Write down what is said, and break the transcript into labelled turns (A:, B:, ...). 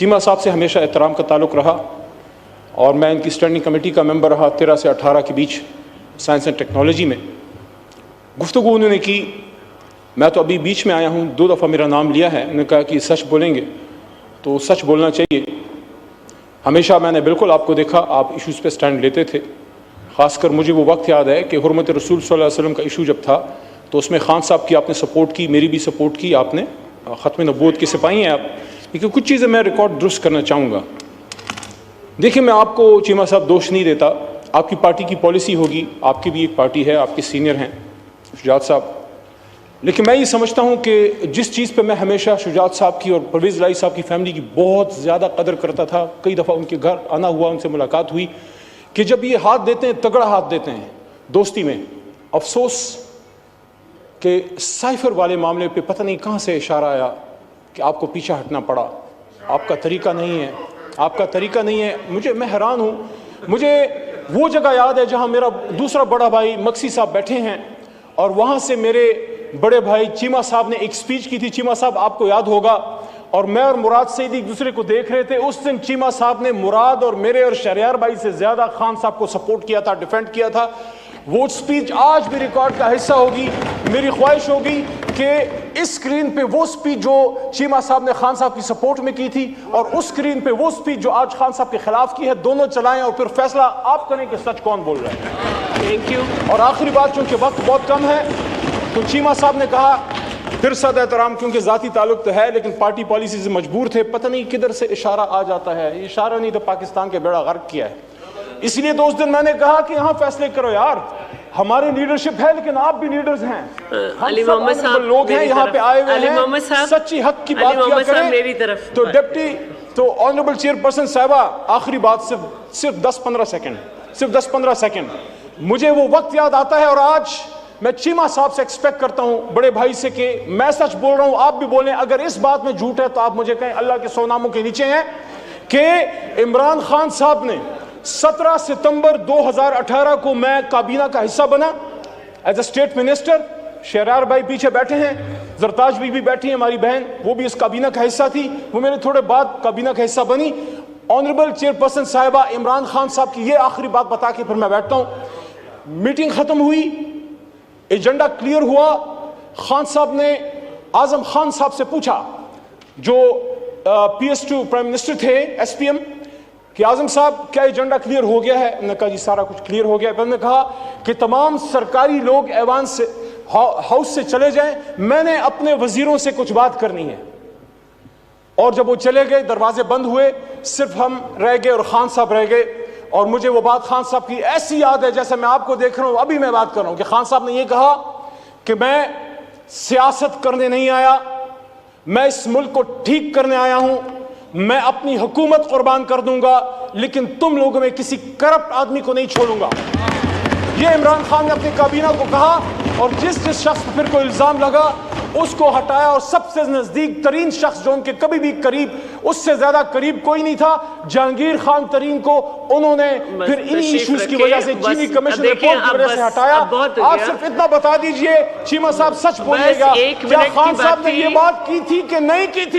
A: چیمہ صاحب سے ہمیشہ احترام کا تعلق رہا اور میں ان کی اسٹینڈنگ کمیٹی کا ممبر رہا 13 سے 18 کے بیچ سائنس اینڈ ٹیکنالوجی میں. گفتگو انہوں نے کی, میں تو ابھی بیچ میں آیا ہوں, 2 دفعہ میرا نام لیا ہے, انہوں نے کہا کہ سچ بولیں گے تو سچ بولنا چاہیے. ہمیشہ میں نے بالکل آپ کو دیکھا, آپ ایشوز پہ سٹینڈ لیتے تھے. خاص کر مجھے وہ وقت یاد ہے کہ حرمت رسول صلی اللہ علیہ وسلم کا ایشو جب تھا تو اس میں خان صاحب کی آپ نے سپورٹ کی, میری بھی سپورٹ کی آپ نے. ختم نبوت کے سپاہی ہیں آپ. لیکن کچھ چیزیں میں ریکارڈ درست کرنا چاہوں گا. دیکھیں, میں آپ کو چیمہ صاحب دوش نہیں دیتا, آپ کی پارٹی کی پالیسی ہوگی, آپ کی بھی ایک پارٹی ہے, آپ کے سینئر ہیں شجاعت صاحب. لیکن میں یہ سمجھتا ہوں کہ جس چیز پہ میں ہمیشہ شجاعت صاحب کی اور پرویز الہی صاحب کی فیملی کی بہت زیادہ قدر کرتا تھا, کئی دفعہ ان کے گھر آنا ہوا, ان سے ملاقات ہوئی, کہ جب یہ ہاتھ دیتے ہیں تگڑا ہاتھ دیتے ہیں دوستی میں. افسوس کہ سائفر والے معاملے پہ پتہ نہیں کہاں سے اشارہ آیا کہ آپ کو پیچھے ہٹنا پڑا. آپ کا طریقہ نہیں ہے, آپ کا طریقہ نہیں ہے. میں حیران ہوں. مجھے وہ جگہ یاد ہے جہاں میرا دوسرا بڑا بھائی مکسی صاحب بیٹھے ہیں اور وہاں سے میرے بڑے بھائی چیمہ صاحب نے ایک سپیچ کی تھی. چیمہ صاحب آپ کو یاد ہوگا, اور میں اور مراد سعید ایک دوسرے کو دیکھ رہے تھے. اس دن چیمہ صاحب نے مراد اور میرے اور شہریار بھائی سے زیادہ خان صاحب کو سپورٹ کیا تھا, ڈیفینڈ کیا تھا. وہ سپیچ آج بھی ریکارڈ کا حصہ ہوگی. میری خواہش ہوگی کہ اس سکرین پہ وہ سپیچ جو چیمہ صاحب نے خان صاحب کی سپورٹ میں کی تھی اور اس سکرین پہ وہ سپیچ جو آج خان صاحب کے خلاف کی ہے, دونوں چلائیں اور پھر فیصلہ آپ کریں کہ سچ کون بول رہا ہے.
B: Thank you.
A: اور آخری بات, چونکہ وقت بہت کم ہے, تو چیمہ صاحب نے کہا, پھر صد احترام کیونکہ ذاتی تعلق تو ہے لیکن پارٹی پالیسی سے مجبور تھے, پتہ نہیں کدھر سے اشارہ آ جاتا ہے. یہ اشارہ نہیں تو پاکستان کے بیڑا غرق کیا ہے. اس لیے تو اس دن میں نے کہا کہ یہاں فیصلے کرو یار, ہماری لیڈرشپ ہے لیکن آپ بھی لیڈرز ہیں,
B: علی محمد صاحب
A: لوگ ہیں یہاں پہ آئے ہوئے ہیں, سچی حق کی بات کیا کریں.
B: میری طرف
A: تو ڈپٹی تو آنریبل چیئر پرسن صاحبہ, آخری بات صرف 10-15 سیکنڈ, صرف 10-15 سیکنڈ. مجھے وہ وقت یاد آتا ہے اور آج میں چیمہ صاحب سے ایکسپیکٹ کرتا ہوں, بڑے بھائی سے, کہ میں سچ بول رہا ہوں آپ بھی بولیں. اگر اس بات میں جھوٹ ہے تو آپ مجھے کہیں, اللہ کے 100 ناموں کے نیچے ہیں, کہ عمران خان صاحب نے 17 ستمبر 2018 کو میں کابینہ کا حصہ بنا as a state minister. Shahryar بھائی پیچھے بیٹھے ہیں, زرتاج بھی بیٹھی ہیں ہماری بہن, وہ بھی اس کابینہ کا حصہ تھی, وہ میرے تھوڑے بعد کابینہ کا حصہ بنی. آنریبل چیئر پرسن صاحبہ, عمران خان صاحب کی یہ آخری بات بتا کے پھر میں بیٹھتا ہوں. میٹنگ ختم ہوئی, ایجنڈا کلیئر ہوا. خان صاحب نے اعظم خان صاحب سے پوچھا, جو PS2 پرائم منسٹر تھے, SPM, کہ اعظم صاحب کیا ایجنڈا کلیئر ہو گیا ہے؟ انہوں نے کہا جی سارا کچھ کلیئر ہو گیا. پھر انہوں نے کہا کہ تمام سرکاری لوگ ایوان سے, ہاؤس سے چلے جائیں, میں نے اپنے وزیروں سے کچھ بات کرنی ہے. اور جب وہ چلے گئے, دروازے بند ہوئے, صرف ہم رہ گئے اور خان صاحب رہ گئے. اور مجھے وہ بات خان صاحب کی ایسی یاد ہے جیسے میں آپ کو دیکھ رہا ہوں, ابھی میں بات کر رہا ہوں, کہ خان صاحب نے یہ کہا کہ میں سیاست کرنے نہیں آیا, میں اس ملک کو ٹھیک کرنے آیا ہوں, میں اپنی حکومت قربان کر دوں گا لیکن تم لوگوں میں کسی کرپٹ آدمی کو نہیں چھوڑوں گا. یہ عمران خان نے اپنی کابینہ کو کہا, اور جس شخص پر پھر کوئی الزام لگا اس کو ہٹایا, اور سب سے نزدیک ترین شخص جو ان کے کبھی بھی قریب, اس سے زیادہ قریب کوئی نہیں تھا, جہانگیر خان ترین کو انہوں نے پھر انہی ایشوز کی وجہ سے چینی کمیشن رپورٹ کی وجہ سے ہٹایا. آپ صرف اتنا بتا دیجئے چیمہ صاحب سچ بولیے گا, کیا خان صاحب نے یہ بات کی تھی کہ نہیں کی تھی؟